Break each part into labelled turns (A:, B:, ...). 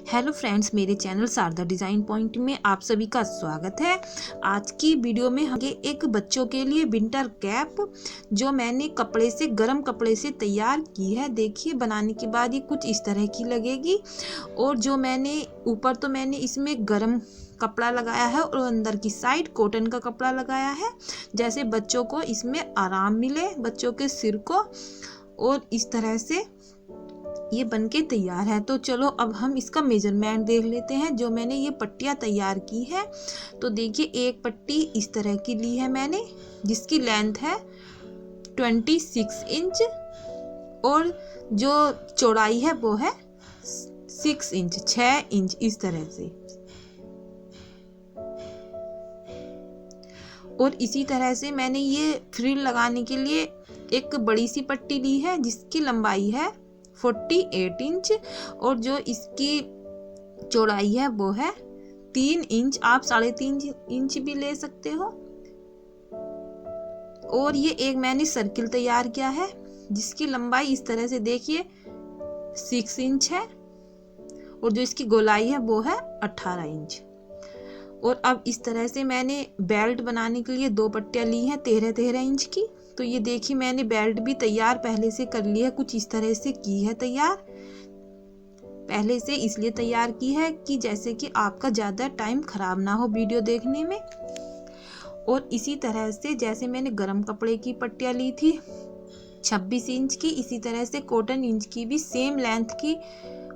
A: Hello friends, मेरे channel Sharda design point में आप सभी का स्वागत है। आज की वीडियो में हम एक बच्चों के लिए विंटर कैप जो मैंने कपड़े से गर्म कपड़े से तैयार की है। देखिए, बनाने के बाद ये कुछ इस तरह की लगेगी। और जो मैंने ऊपर तो मैंने इसमें गर्म कपड़ा लगाया है और अंदर की साइड कॉटन का कपड़ा लगाया है, जैसे बच्चों को इसमें आराम मिले, बच्चों के सिर को। और इस तरह से ये बनके तैयार है। तो चलो अब हम इसका मेजरमेंट देख लेते हैं। जो मैंने ये पट्टियाँ तैयार की है, तो देखिए एक पट्टी इस तरह की ली है मैंने, जिसकी लेंथ है 26 इंच और जो चौड़ाई है वो है 6 इंच, 6 इंच इस तरह से। और इसी तरह से मैंने ये फ्रिल लगाने के लिए एक बड़ी सी पट्टी ली है, जिसकी लंबाई है 48 इंच और जो इसकी चौड़ाई है वो है 3 इंच। आप 3.5 इंच भी ले सकते हो। और ये एक मैंने सर्किल तैयार किया है, जिसकी लंबाई इस तरह से देखिए 6 इंच है और जो इसकी गोलाई है वो है 18 इंच। और अब इस तरह से मैंने बेल्ट बनाने के लिए 2 पट्टियाँ ली हैं 13-13 इंच की। तो ये देखिए मैंने बेल्ट भी तैयार पहले से कर ली है, कुछ इस तरह से की है तैयार पहले से, इसलिए तैयार की है कि जैसे कि आपका ज़्यादा टाइम खराब ना हो वीडियो देखने में। और इसी तरह से जैसे मैंने गरम कपड़े की पट्टियाँ ली थी 26 इंच की, इसी तरह से कॉटन इंच की भी सेम लेंथ की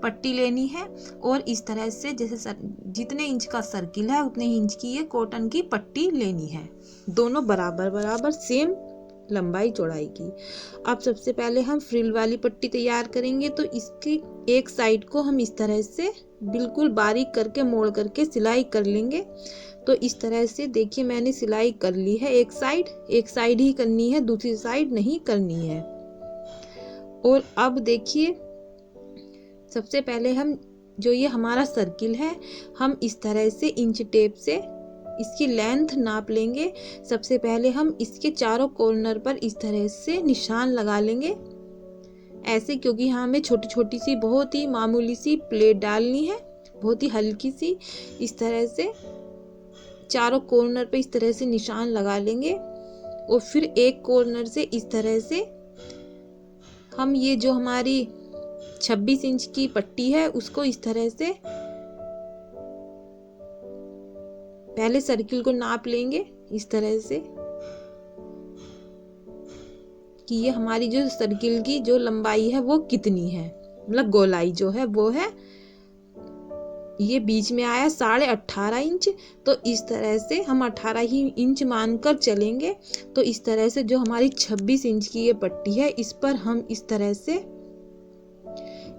A: पट्टी लेनी है। और इस तरह से जैसे जितने इंच का सर्किल है उतने इंच की ये कॉटन की पट्टी लेनी है, दोनों बराबर बराबर सेम लंबाई चौड़ाई की। अब सबसे पहले हम फ्रिल वाली पट्टी तैयार करेंगे। तो इसकी एक साइड को हम इस तरह से बिल्कुल बारीक करके मोड़ करके सिलाई कर लेंगे। तो इस तरह से देखिए मैंने सिलाई कर ली है। एक साइड ही करनी है, दूसरी साइड नहीं करनी है। और अब देखिए सबसे पहले हम जो ये हमारा सर्किल है, हम इस तरह से इंच टेप से इसकी लेंथ नाप लेंगे। सबसे पहले हम इसके चारों कॉर्नर पर इस तरह से निशान लगा लेंगे ऐसे, क्योंकि यहाँ हमें छोटी छोटी सी बहुत ही मामूली सी प्लेट डालनी है, बहुत ही हल्की सी। इस तरह से चारों कॉर्नर पे इस तरह से निशान लगा लेंगे। और फिर एक कॉर्नर से इस तरह से हम ये जो हमारी 26 इंच की पट्टी है उसको इस तरह से पहले सर्किल को नाप लेंगे इस तरह से कि ये हमारी जो सर्किल की जो लंबाई है वो कितनी है, मतलब गोलाई जो है वो है, ये बीच में आया 18.5 इंच। तो इस तरह से हम 18 ही इंच मानकर चलेंगे। तो इस तरह से जो हमारी 26 इंच की ये पट्टी है, इस पर हम इस तरह से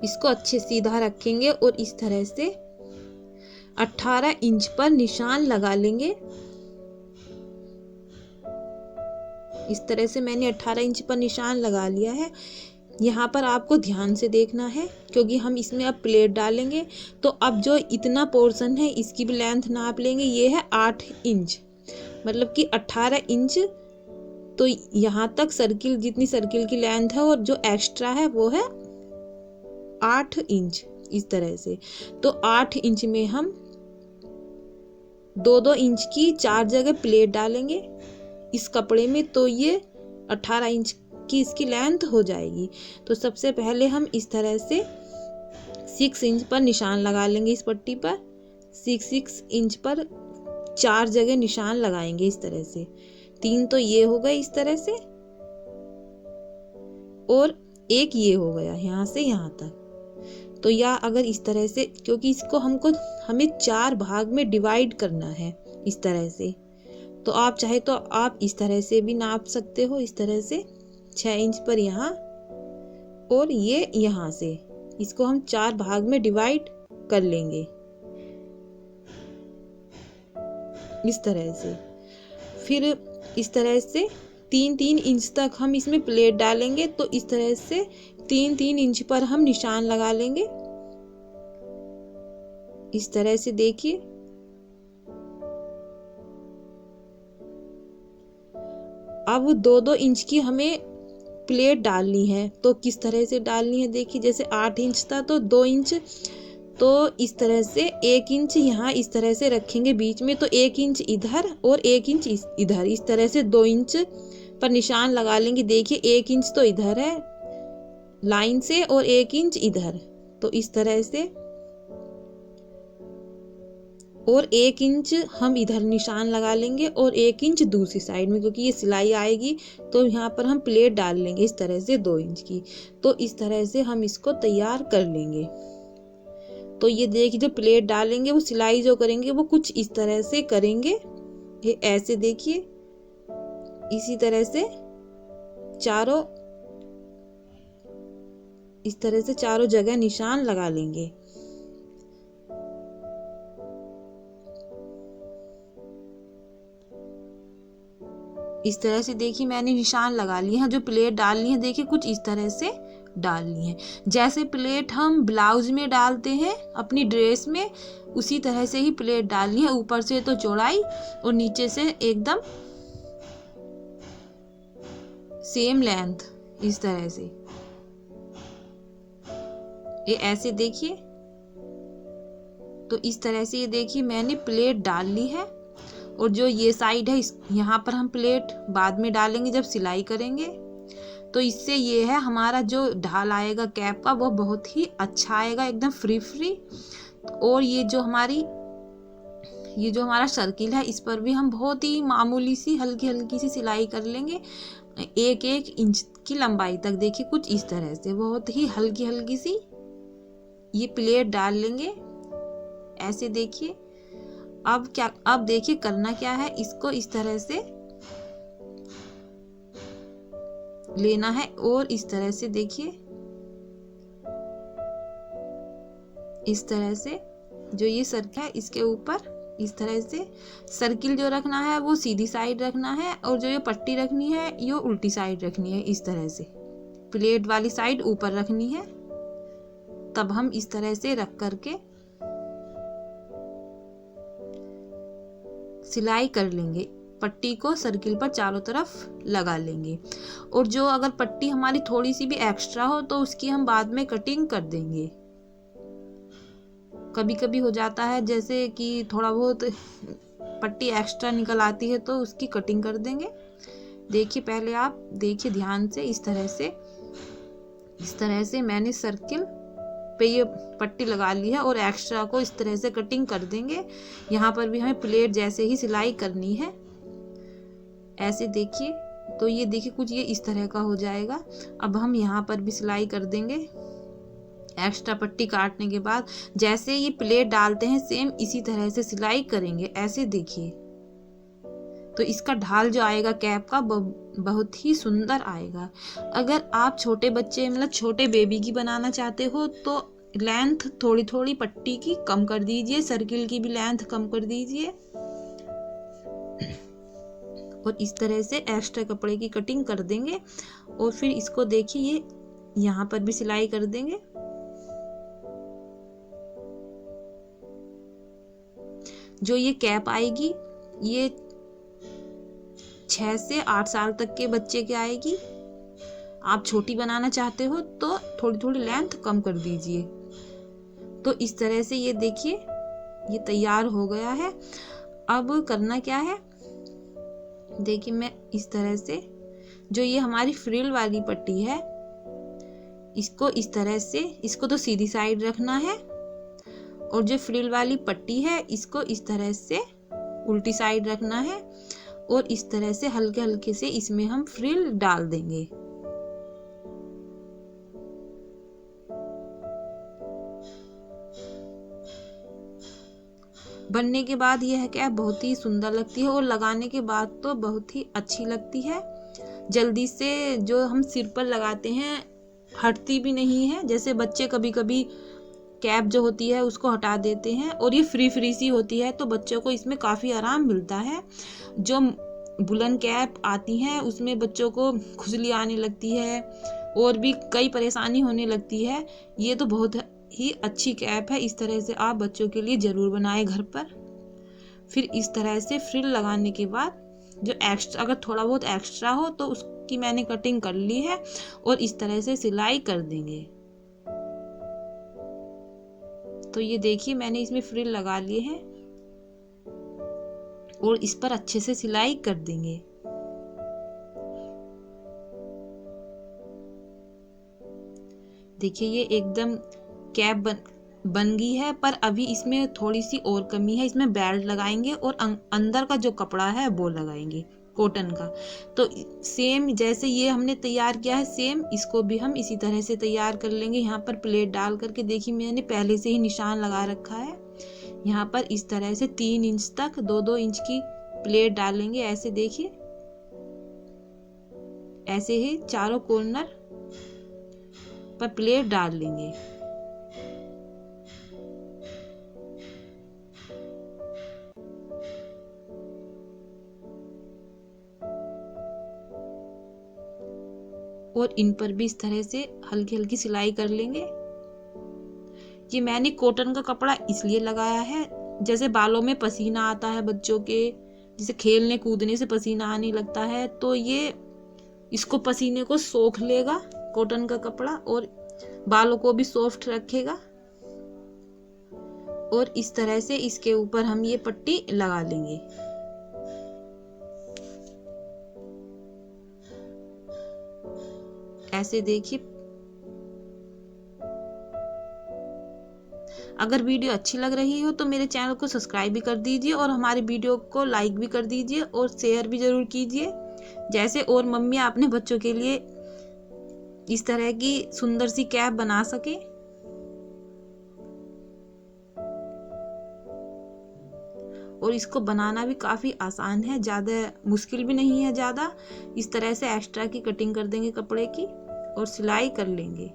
A: इसको अच्छे सीधा रखेंगे और इस तरह से 18 इंच पर निशान लगा लेंगे। इस तरह से मैंने 18 इंच पर निशान लगा लिया है। यहाँ पर आपको ध्यान से देखना है, क्योंकि हम इसमें अब प्लेट डालेंगे। तो अब जो इतना पोर्शन है इसकी भी लेंथ नाप लेंगे। ये है 8 इंच, मतलब कि 18 इंच। तो यहाँ तक सर्किल, जितनी सर्किल की लेंथ है और जो एक्स्ट्रा है वो है 8 इंच इस तरह से। तो 8 इंच में हम 2-2 इंच की 4 जगह प्लेट डालेंगे इस कपड़े में। तो ये 18 इंच की इसकी लेंथ हो जाएगी। तो सबसे पहले हम इस तरह से 6 इंच पर निशान लगा लेंगे इस पट्टी पर। 6 इंच पर 4 जगह निशान लगाएंगे इस तरह से। 3 तो ये हो गए इस तरह से और एक ये हो गया यहाँ से यहाँ तक। तो या अगर इस तरह से, क्योंकि इसको हमें 4 भाग में डिवाइड करना है इस तरह से, तो आप चाहे तो आप इस तरह से भी नाप सकते हो। इस तरह से 6 इंच पर यहाँ और ये यहाँ से, इसको हम 4 भाग में डिवाइड कर लेंगे इस तरह से। फिर इस तरह से 3-3 इंच तक हम इसमें प्लेट डालेंगे। तो इस तरह से 3-3 इंच पर हम निशान लगा लेंगे इस तरह से। देखिए अब 2-2 इंच की हमें प्लेट डालनी है। तो किस तरह से डालनी है, देखिए जैसे 8 इंच था तो 2 इंच तो इस तरह से 1 इंच यहाँ इस तरह से रखेंगे बीच में, तो 1 इंच इधर और 1 इंच इधर, इस तरह से 2 इंच पर निशान लगा लेंगे। देखिए 1 इंच तो इधर है लाइन से और 1 इंच इधर, तो इस तरह से, और 1 इंच हम इधर निशान लगा लेंगे और 1 इंच दूसरी साइड में, क्योंकि ये सिलाई आएगी तो यहाँ पर हम प्लेट डाल लेंगे इस तरह से 2 इंच की। तो इस तरह से हम इसको तैयार कर लेंगे। तो ये देखिए जो प्लेट डालेंगे वो सिलाई जो करेंगे वो कुछ इस तरह से करेंगे, ये ऐसे देखिए, इसी तरह से चारों, इस तरह से चारों जगह निशान लगा लेंगे। इस तरह से देखिए मैंने निशान लगा लिए हैं। जो प्लेट डालनी है देखिए कुछ इस तरह से डालनी है, जैसे प्लेट हम ब्लाउज में डालते हैं अपनी ड्रेस में, उसी तरह से ही प्लेट डालनी है। ऊपर से तो चौड़ाई और नीचे से एकदम सेम लेंथ, इस तरह से ये ऐसे देखिए। तो इस तरह से ये देखिए मैंने प्लेट डाल ली है, और जो ये साइड है यहाँ पर हम प्लेट बाद में डालेंगे जब सिलाई करेंगे। तो इससे ये है हमारा जो ढाल आएगा कैप का वो बहुत ही अच्छा आएगा, एकदम फ्री फ्री। और ये जो हमारा सर्किल है इस पर भी हम बहुत ही मामूली सी हल्की हल्की सी सिलाई कर लेंगे 1-1 इंच की लंबाई तक। देखिए कुछ इस तरह से बहुत ही हल्की हल्की सी ये प्लेट डाल लेंगे, ऐसे देखिए। अब देखिए करना क्या है, इसको इस तरह से लेना है और इस तरह से देखिए, इस तरह से जो ये सर्किल है इसके ऊपर इस तरह से सर्किल जो रखना है वो सीधी साइड रखना है, और जो ये पट्टी रखनी है ये उल्टी साइड रखनी है। इस तरह से प्लेट वाली साइड ऊपर रखनी है। तब हम इस तरह से रख करके सिलाई कर लेंगे, पट्टी को सर्किल पर चारों तरफ लगा लेंगे। और जो अगर पट्टी हमारी थोड़ी सी भी एक्स्ट्रा हो तो उसकी हम बाद में कटिंग कर देंगे। कभी कभी हो जाता है जैसे कि थोड़ा बहुत पट्टी एक्स्ट्रा निकल आती है तो उसकी कटिंग कर देंगे। देखिए पहले आप देखिए ध्यान से, इस तरह से मैंने सर्किल पे ये पट्टी लगा ली है और एक्स्ट्रा को इस तरह से कटिंग कर देंगे। यहाँ पर भी हमें प्लेट जैसे ही सिलाई करनी है, ऐसे देखिए। तो ये देखिए कुछ ये इस तरह का हो जाएगा। अब हम यहाँ पर भी सिलाई कर देंगे एक्स्ट्रा पट्टी काटने के बाद। जैसे ये प्लेट डालते हैं सेम इसी तरह से सिलाई करेंगे, ऐसे देखिए। तो इसका ढाल जो आएगा कैप का बहुत ही सुंदर आएगा। अगर आप छोटे बच्चे मतलब छोटे बेबी की बनाना चाहते हो तो लेंथ थोड़ी थोड़ी पट्टी की कम कर दीजिए, सर्किल की भी लेंथ कम कर दीजिए, और इस तरह से एक्स्ट्रा कपड़े की कटिंग कर देंगे। और फिर इसको देखिए ये यहाँ पर भी सिलाई कर देंगे। जो ये कैप आएगी ये 6 से 8 साल तक के बच्चे की आएगी। आप छोटी बनाना चाहते हो तो थोड़ी थोड़ी लेंथ कम कर दीजिए। तो इस तरह से ये देखिए ये तैयार हो गया है। अब करना क्या है, देखिए मैं इस तरह से जो ये हमारी फ्रिल वाली पट्टी है इसको इस तरह से, इसको तो सीधी साइड रखना है, और जो फ्रिल वाली पट्टी है इसको इस तरह से उल्टी साइड रखना है, और इस तरह से हल्के हल्के से इसमें हम फ्रिल डाल देंगे। बनने के बाद यह क्या बहुत ही सुंदर लगती है, और लगाने के बाद तो बहुत ही अच्छी लगती है। जल्दी से जो हम सिर पर लगाते हैं हटती भी नहीं है। जैसे बच्चे कभी कभी कैप जो होती है उसको हटा देते हैं, और ये फ्री फ्री सी होती है तो बच्चों को इसमें काफ़ी आराम मिलता है। जो बुलंद कैप आती हैं उसमें बच्चों को खुजली आने लगती है और भी कई परेशानी होने लगती है। ये तो बहुत ही अच्छी कैप है, इस तरह से आप बच्चों के लिए ज़रूर बनाएं घर पर। फिर इस तरह से फ्रिल लगाने के बाद जो एक्स्ट्रा, अगर थोड़ा बहुत एक्स्ट्रा हो तो उसकी मैंने कटिंग कर ली है, और इस तरह से सिलाई कर देंगे। तो ये देखिए मैंने इसमें फ्रिल लगा लिए हैं और इस पर अच्छे से सिलाई कर देंगे। देखिए ये एकदम कैप बन गई है, पर अभी इसमें थोड़ी सी और कमी है। इसमें बेल्ट लगाएंगे और अंदर का जो कपड़ा है वो लगाएंगे कॉटन का। तो सेम जैसे ये हमने तैयार किया है, सेम इसको भी हम इसी तरह से तैयार कर लेंगे। यहाँ पर प्लेट डाल करके देखिए मैंने पहले से ही निशान लगा रखा है। यहाँ पर इस तरह से 3 इंच तक 2-2 इंच की प्लेट डालेंगे। ऐसे देखिए, ऐसे ही चारों कॉर्नर पर प्लेट डाल लेंगे। और इन पर भी इस तरह से हल्की हल्की सिलाई कर लेंगे। ये मैंने कॉटन का कपड़ा इसलिए लगाया है, जैसे बालों में पसीना आता है बच्चों के, जैसे खेलने कूदने से पसीना आने लगता है, तो ये इसको पसीने को सोख लेगा कॉटन का कपड़ा और बालों को भी सॉफ्ट रखेगा। और इस तरह से इसके ऊपर हम ये पट्टी लगा लेंगे। ऐसे देखिए। अगर वीडियो अच्छी लग रही हो तो मेरे चैनल को सब्सक्राइब भी कर दीजिए और हमारी वीडियो को लाइक भी कर दीजिए और शेयर भी जरूर कीजिए, जैसे और मम्मी अपने बच्चों के लिए इस तरह की सुंदर सी कैप बना सके। और इसको बनाना भी काफी आसान है, ज्यादा मुश्किल भी नहीं है ज्यादा। इस तरह से एक्स्ट्रा की कटिंग कर देंगे कपड़े की और सिलाई कर लेंगे।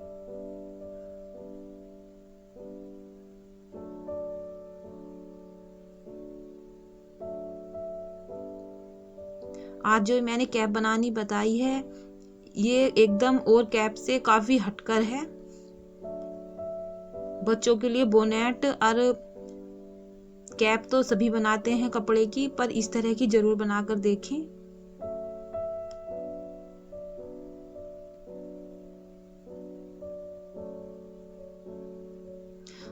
A: आज जो मैंने कैप बनानी बताई है, ये एकदम और कैप से काफी हटकर है। बच्चों के लिए बोनेट और कैप तो सभी बनाते हैं कपड़े की, पर इस तरह की जरूर बनाकर देखें।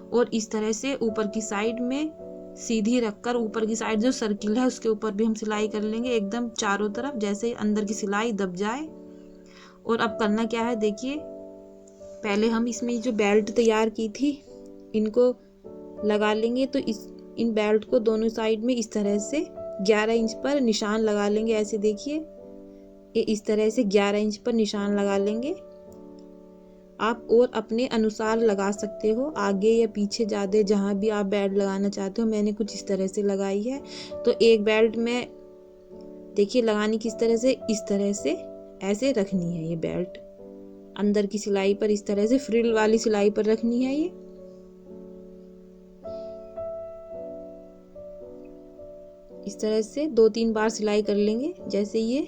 A: और इस तरह से ऊपर की साइड में सीधी रखकर ऊपर की साइड जो सर्किल है उसके ऊपर भी हम सिलाई कर लेंगे, एकदम चारों तरफ, जैसे अंदर की सिलाई दब जाए। और अब करना क्या है देखिए, पहले हम इसमें जो बेल्ट तैयार की थी इनको लगा लेंगे। तो इन बेल्ट को दोनों साइड में इस तरह से 11 इंच पर निशान लगा लेंगे। ऐसे देखिए, ये इस तरह से 11 इंच पर निशान लगा लेंगे। आप और अपने अनुसार लगा सकते हो, आगे या पीछे ज़्यादा, जहाँ भी आप बेल्ट लगाना चाहते हो। मैंने कुछ इस तरह से लगाई है। तो एक बेल्ट में देखिए लगानी किस तरह से, इस तरह से ऐसे रखनी है ये बेल्ट, अंदर की सिलाई पर इस तरह से फ्रिल वाली सिलाई पर रखनी है। ये इस तरह से 2-3 बार सिलाई कर लेंगे, जैसे ये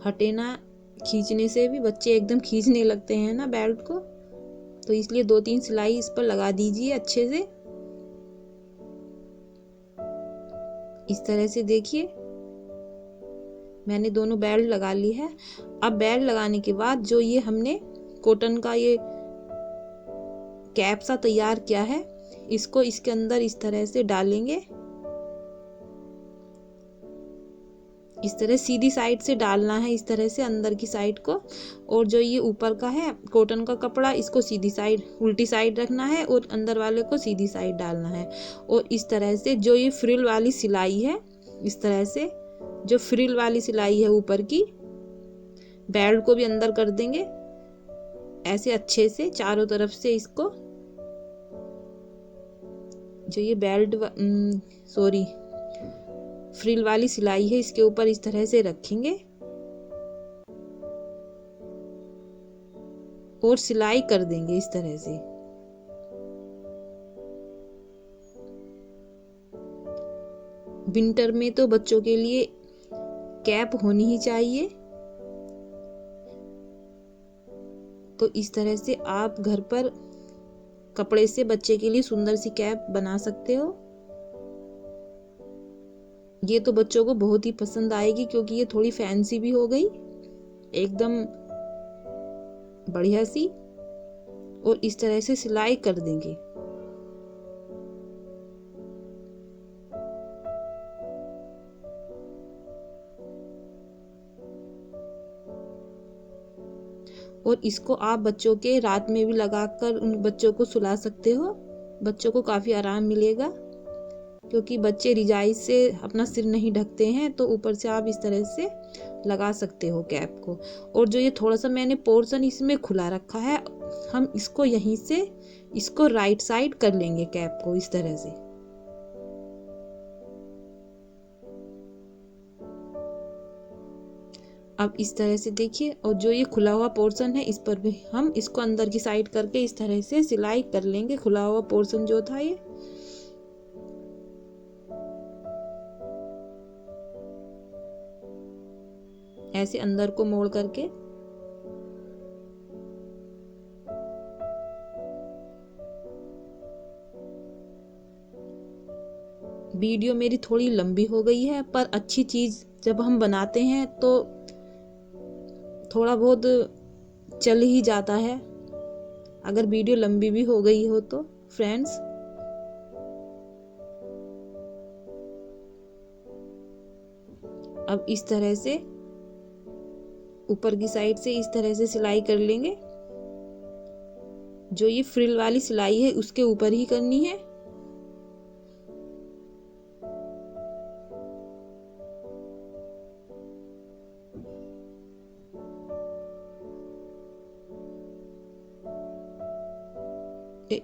A: हटे ना। खींचने से भी बच्चे एकदम खींचने लगते हैं ना बेल्ट को, तो इसलिए 2-3 सिलाई इस पर लगा दीजिए अच्छे से। इस तरह से देखिए मैंने दोनों बेल्ट लगा ली है। अब बेल्ट लगाने के बाद जो ये हमने कॉटन का ये कैप सा तैयार किया है, इसको इसके अंदर इस तरह से डालेंगे। इस तरह सीधी साइड से डालना है, इस तरह से अंदर की साइड को। और जो ये ऊपर का है कॉटन का कपड़ा, इसको सीधी साइड, उल्टी साइड रखना है और अंदर वाले को सीधी साइड डालना है। और इस तरह से जो ये फ्रिल वाली सिलाई है, इस तरह से जो फ्रिल वाली सिलाई है ऊपर की, बेल्ट को भी अंदर कर देंगे ऐसे अच्छे से चारों तरफ से। इसको जो ये बेल्ट फ्रिल वाली सिलाई है इसके ऊपर इस तरह से रखेंगे और सिलाई कर देंगे इस तरह से। विंटर में तो बच्चों के लिए कैप होनी ही चाहिए, तो इस तरह से आप घर पर कपड़े से बच्चे के लिए सुंदर सी कैप बना सकते हो। ये तो बच्चों को बहुत ही पसंद आएगी, क्योंकि ये थोड़ी फैंसी भी हो गई, एकदम बढ़िया सी। और इस तरह से सिलाई कर देंगे। और इसको आप बच्चों के रात में भी लगाकर उन बच्चों को सुला सकते हो। बच्चों को काफ़ी आराम मिलेगा, क्योंकि बच्चे रजाई से अपना सिर नहीं ढकते हैं, तो ऊपर से आप इस तरह से लगा सकते हो कैप को। और जो ये थोड़ा सा मैंने पोर्शन इसमें खुला रखा है, हम इसको यहीं से इसको राइट साइड कर लेंगे कैप को इस तरह से। अब इस तरह से देखिए, और जो ये खुला हुआ पोर्शन है इस पर भी हम इसको अंदर की साइड करके इस तरह से सिलाई कर लेंगे। खुला हुआ पोर्शन जो था ये ऐसे अंदर को मोड़ करके। वीडियो मेरी थोड़ी लंबी हो गई है, पर अच्छी चीज जब हम बनाते हैं तो थोड़ा बहुत चल ही जाता है, अगर वीडियो लंबी भी हो गई हो तो फ्रेंड्स। अब इस तरह से ऊपर की साइड से इस तरह से सिलाई कर लेंगे। जो ये फ्रिल वाली सिलाई है उसके ऊपर ही करनी है।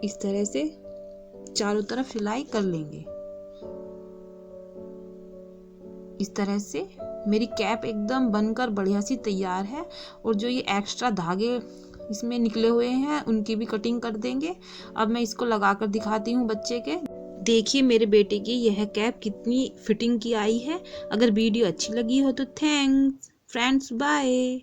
A: इस तरह से चारों तरफ सिलाई कर लेंगे। इस तरह से मेरी कैप एकदम बनकर बढ़िया सी तैयार है। और जो ये एक्स्ट्रा धागे इसमें निकले हुए हैं उनकी भी कटिंग कर देंगे। अब मैं इसको लगाकर दिखाती हूँ बच्चे के। देखिए मेरे बेटे की यह कैप कितनी फिटिंग की आई है। अगर वीडियो अच्छी लगी हो तो थैंक्स फ्रेंड्स, बाय।